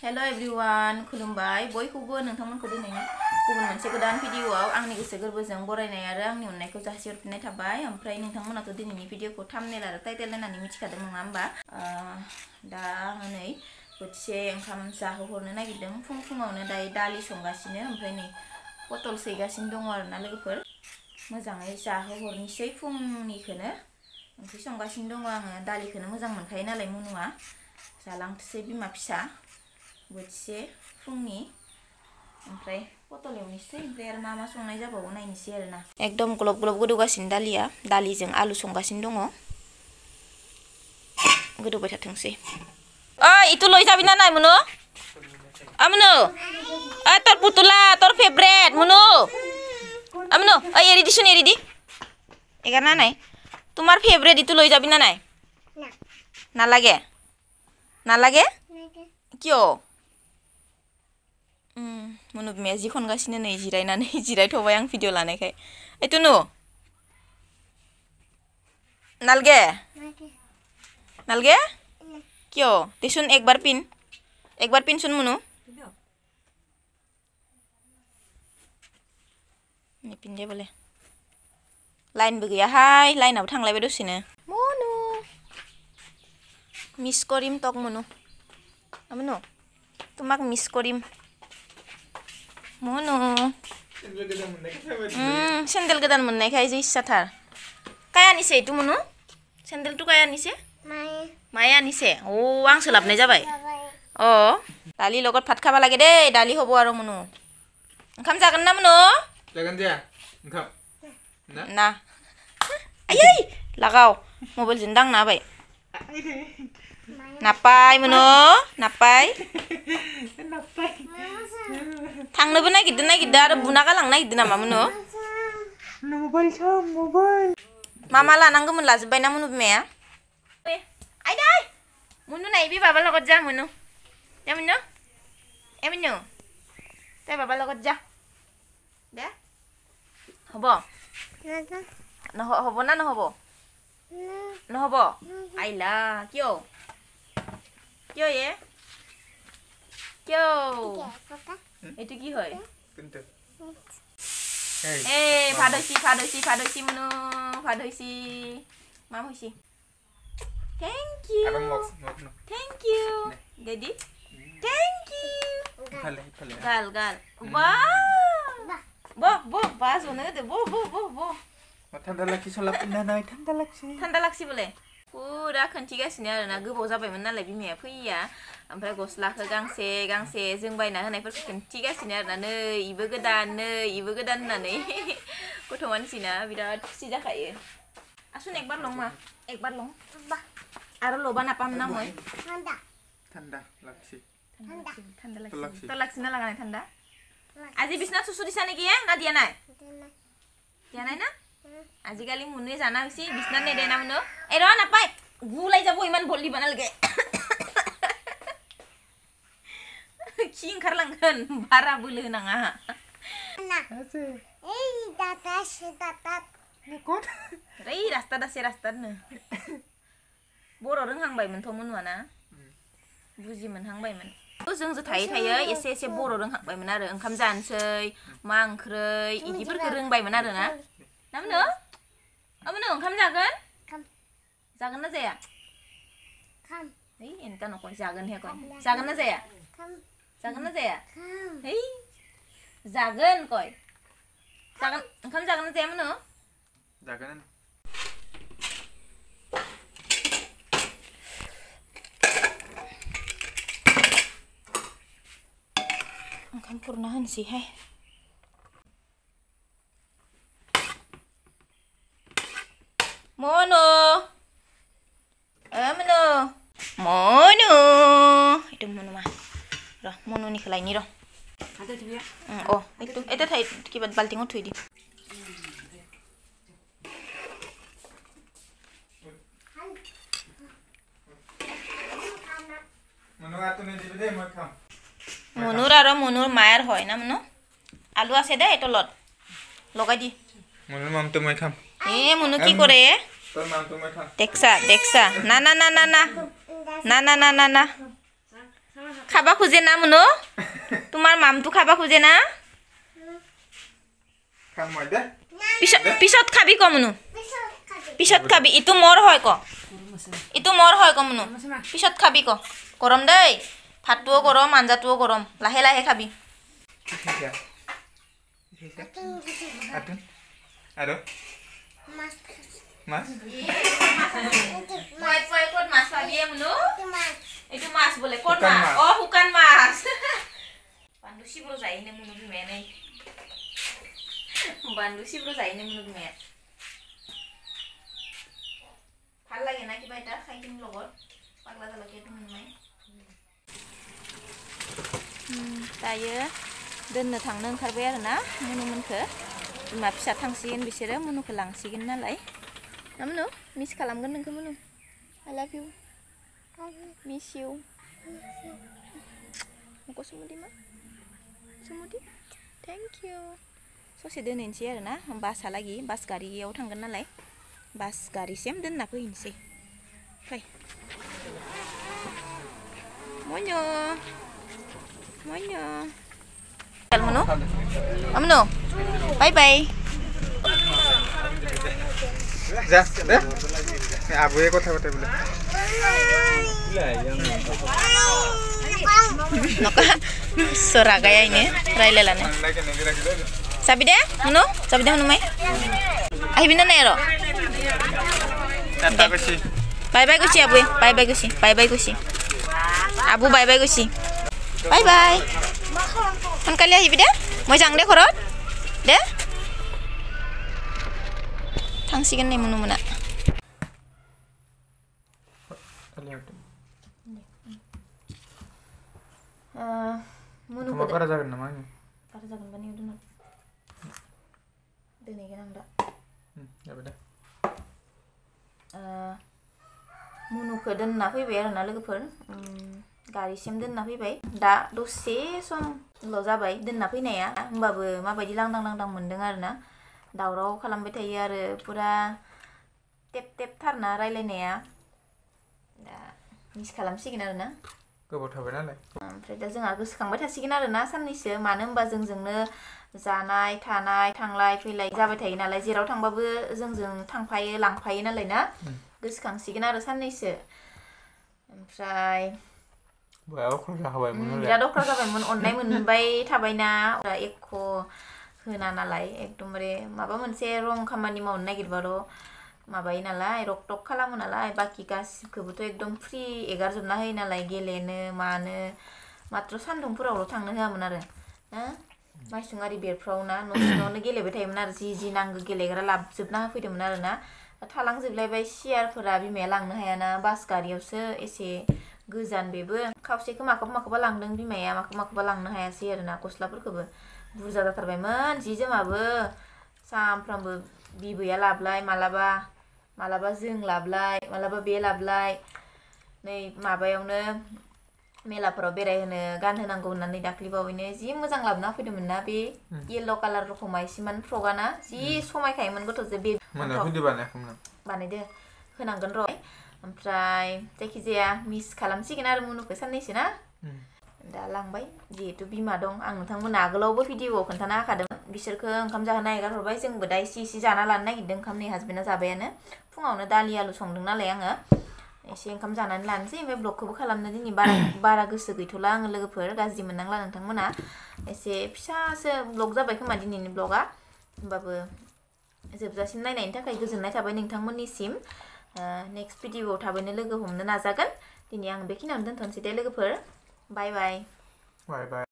Hello everyone, खुलुमबाय बयखौबो नोंथांमोनखौ दिनैनि गुबुन मोनसे गोदान भिडिअआव आंनि गोसो गोरबोजों बरायनाय आरो आंनि अननायखौ जासिहरफिननाय थाबाय। ओमफ्राय नोंथांमोनाथ' दिनैनि भिडिअखौ थाम्बनेल आरो टाइटेल नायनानै मिथिखादों नङा होमबा? दा आङो नै बोथिसे ओंखाम जाहोहरनो नागिरदों। फुङावनो दायो दालि संगासिनो, ओमफ्राय नै पटल सैगासिनो दङ आरोना लोगोफोर। मोजाङै जाहोहरनोसै फुंनिखौनो। ओंख्रि संगासिनो दङ आङो, दालिखौनो मोजां मोनखायो नालाय मुनुआ। जालांथोसै बिमा फिसा बोथिसे फुंनि, ओमफ्राय पटल एवनोसै, ओमफ्राय आरो मा संनाय जाबावो नायनोसै आरोना। एकदम ग्लब ग्लब गोदौगासिनो दालिया, दालिजों आलु संगासिनो दङ। गोदौबाय थाथोंसै। इटु लय जाबि ना नाय मुनु? मुनु তোর পুতুলা তোর ফেভারিট মুনু। মুনু এরিদি শুন এরিদি এগার না নাই তোমার ফেভারিট ইটু লই যাবি না নাই? না লাগে না লাগে কিয়? मुनु बिमाया जि खनगासिनो नै जिरायनानै जिरायथ'बाय आं भिडिअ लानायखाय। तुनु नालगे नालगे क्यों? दे सुन एक बार पिन सुन मुनु। पिन दे बोले लाइनबो गैयाहाय, लाइनाबो थांलायबाय दसेनो। मुनु मिस करिम तक मुनु। मुनु तुमाक मिस करिम मुनु। सेन्देल गोदान मोननायखाय जि इस्साथार। काय आनिसे इटु मुनु? सेन्देल टु काय आनिसे? माया आनिसे? आंसो लाबनाय जाबाय। दालि লগত भात खाबा लागे दे, दालि हबो आरो मुनु। ओंखाम जागोन ना मुनु? जागोन दे ओंखाम ना आयै लागाव मबाइल जों दांना होबाय। नापाय मुनु नापाय थांनोबो नागिरदों आरो बुना गालांनो नागिरदों नामा मुनु? मबाइल मा लानांगौमोन लाजोब्बाय ना मुनु बिमाया? आइदै मुनु नाय बे बाबा লগত जा मुनु। जा मुनु मुनु তাই বাবা লগত যা দে। হ'ব হ'ব না নহ'ব? নহ'ব আইলা কিয় কিয় কিয়? এইটো কি হয়? ভাত হৈছি মুনু, ভাত হৈছি। মাম হৈছি। Thank you daddy, thank you. গাল বাহ জনে দে বহ। ঠান্ডা লাগছি সলা পিনা নাই, ঠান্ডा লাগছি बोले पुरा खोन्थिगासिनो आरोना। गोबाव जाबायमोन नालाय बिमाया फैया, ओमफ्राय गस्लाखौ गांसे जों बायना होनायफोरखौ खोन्थिगासिनो आरोना। नै इबो गोदान होननानै गथ' मानसिना बिराद खुसि जाखायो। आसुन एक बार लं मा एक बार लं आरो लबा नापाम ना মই ঠান্ডা লাগছি तो লাগছি ना लागानाय ঠান্ডা। আজি বিছনা চুচু দিছা নেকি না দিয়া নাই? দিয়া নাই না? আজিকালি মুনুৱে জানা হৈছে বিছনা নেদে না মুনু। ৰ নাপায় গুলাই যাব, ইমান বল দিব নালাগে। खि ओंखारलांगोन, बारा बोलो होनाङा। रास्ता दासे बर' रोंहांबायमोनथ' मुनुआ ना? बुजि मोनहांबायमोन। जोंजों थायो एसे बर' रोंहांबायमोन आरो। ओंखाम जानोसै मा ओंख्रै इदिफोरखौ रोंबायमोन आरो ना मुनु? मुनु ओंखाम जागोन ना जाया? एन्टा नखर जागोन हे कय। जागोन ना जाया? जागोन कय। जागोन ओंखाम जागोन ना जाया मुनु? जागोन। ओंखाम खुरना होनोसैहाय। Manu Manu itu munu mah roh munu nih kelai nih roh ada dia itu thai kibat balting uthui di munu atune dibe de moi kham munur aro munur mayar hoy na munu alu ase de etolot logai di munur mam to moi kham munu ki kore তোর mam to moi kham deksa na খাবা খোজে না মুনু তোমাৰ মামটো খাবা খোজে না খাম মই দে পিছত খাবি ক মুনু পিছত খাবি ইটো মোৰ হয় ক ইটো মোৰ হয় ক মুনু পিছত খাবি ক গৰম দেই ভাতটোও গৰম আঞ্জাটোও গৰম লাহে লাহে খাবি Atun. Ado. Mas. মই ক'ত মাছ পাবি মুনু এইটো মাছ বলে ক'ত মাছ অ শুকান মাছ বান্দু শিব্ৰ যাইনে মুনু বিমে নাই বান্দু শিব্ৰ যাইনে মুনু বিমে ভাল লাগে না কিবা এটা খাই কিন লগত পাগলা জালকে তুমি নাই दायो दोननो थांनो ओंखारबाय आरो ना मुनुमोनखो बिमा फिसा थांसिगोन बिसोरो मुनुखौ लांसिगोन नालाय ना मुनु मिस खालामगोन नोंखौ मुनु I love you miss you मुखौ सुमुदि मा सुमुदि thank you ससे दोनहैनोसै आरो ना बासहालागि बास गारियाव थांगोन नालाय बास गारिसिम दोनना फैनोसै फै mono Monya. Munu. Amnu. Bye bye. যা দে আবুয়ে কথা কথা বলে Noka soragaya ini railelane. Sabi deh, Munu? Sabi deh Munu mai. Ahibina nero. Tata gusi. Bye bye gusi abu. Bye bye gusi. Bye bye gusi. Abu bye bye gusi. Bye bye. Kan kali ahibi deh. Mojang deh korot. Deh. Tangsigan nih Munu muna. Munu kamu para jagan namanya para jagan bani udah nol deh nih kan anda ya beda Munu ke dan nafi bayar na logoफोर गारिसिम दोनना फैबाय दा दसे सम ल' जाबाय दोनना फैनाया होमबाबो माबायदि लांदां लांदां मोनदों आरोना दावराव खालामबाय थायो आरो पुरा टेप टेप थारना रायलायनाया दा मिस खालामसिगोन आरोना गोबाव थाबाय नालाय ओमफ्राय दा जोंहा गोसोखांबाय थासिगोन आरोना साननैसो मानो होनबा जोंजोंनो जानाय थानाय थांलाय फैलाय जाबाय थायो नालाय जेराव थांबाबो जोंजों थांफायो लांफायो नालाय ना गोसोखांसिगोन आरो साननैसो ओमफ्राय बिराद अख्रा जाबायमोन अननाय मोनबाय थाबायना एख' होना नालाय एकदमबारे माबा मोनसे रं खामानि मावनो नागिरबाल' माबायो नालाय रक टक खालामो नालाय बाखि गासिबखौबोथ' एकदम फ्रि एगारजोबना होयो नालाय गेलेनो मानो मात्र सान्दुंफोरावल' थांनो होआमोन आरो ना माइसुङारि बेरफ्राव ना न' सिङावनो गेलेबाय थायोमोन आरो जि नांगौ गेलेग्रा लाबजोबना होफैदोंमोन आरो ना थालांजोबलायबाय सियारफोरा बिमाया लांनो हायाना बास गारियावसो एसे गोजान बेबो खावसेखौ माखौबा लांदों बिमाया माखौबा लांनो हायासै आरोना गस्लाफोरखौबो बुरजा जाथारबायमोन जि जोमाबो सामफ्रामबो बिबैया लाबलाय मालाबा जों लाबलाय मालाबा बे लाबलाय नै माबायावनो मेलाफोराव बेरायहोनो गानहोनांगौ होननानै दाख्लिबावैनो जि मोजां लाबोना फैदोंमोन ना बे येल्ल' कालार रखमा इसिमान फ्रगाना जि समायखायोमोन गथ'जो बे बानायदो होनांगोन र' ओमफ्राय जायखिजाया मिस खालामसिगोन आरो मुनुखौ साननैसो ना दा लांबाय जिहेतु बिमा दं आं नोंथांमोना आगोलावबो भिडिअ'आव खोन्थाना होखादों बिसोरखौ ओंखाम जाहोना एगारहरबाय जोंबो दा इसे जाना लानो नागिरदों ओंखाम नै हासबेन्डआ जाबायानो फुङावनो दालि आलु संदों नालाय आङो एसे ओंखाम जानानै लानोसै ओमफ्राय ब्लगखौबो खालामनो दिनै बारा गोसो गैथ'ला आङो लोगोफोर गाज्रि मोननांला नोंथांमोना एसे फिसासो ब्लग जाबाय खोमा दिनैनि ब्लगा होमबाबो जोबजासिम नायनायनि थाखाय गोजोननाय थाबाय नोंथांमोननिसिम नेक्स्ट भिडिअ'आव थाबैनो लोगो हमनो नाजागोन दिनै आं बेखिनियावनो दोनथ'नोसै दे लोगोफोर बाय बाय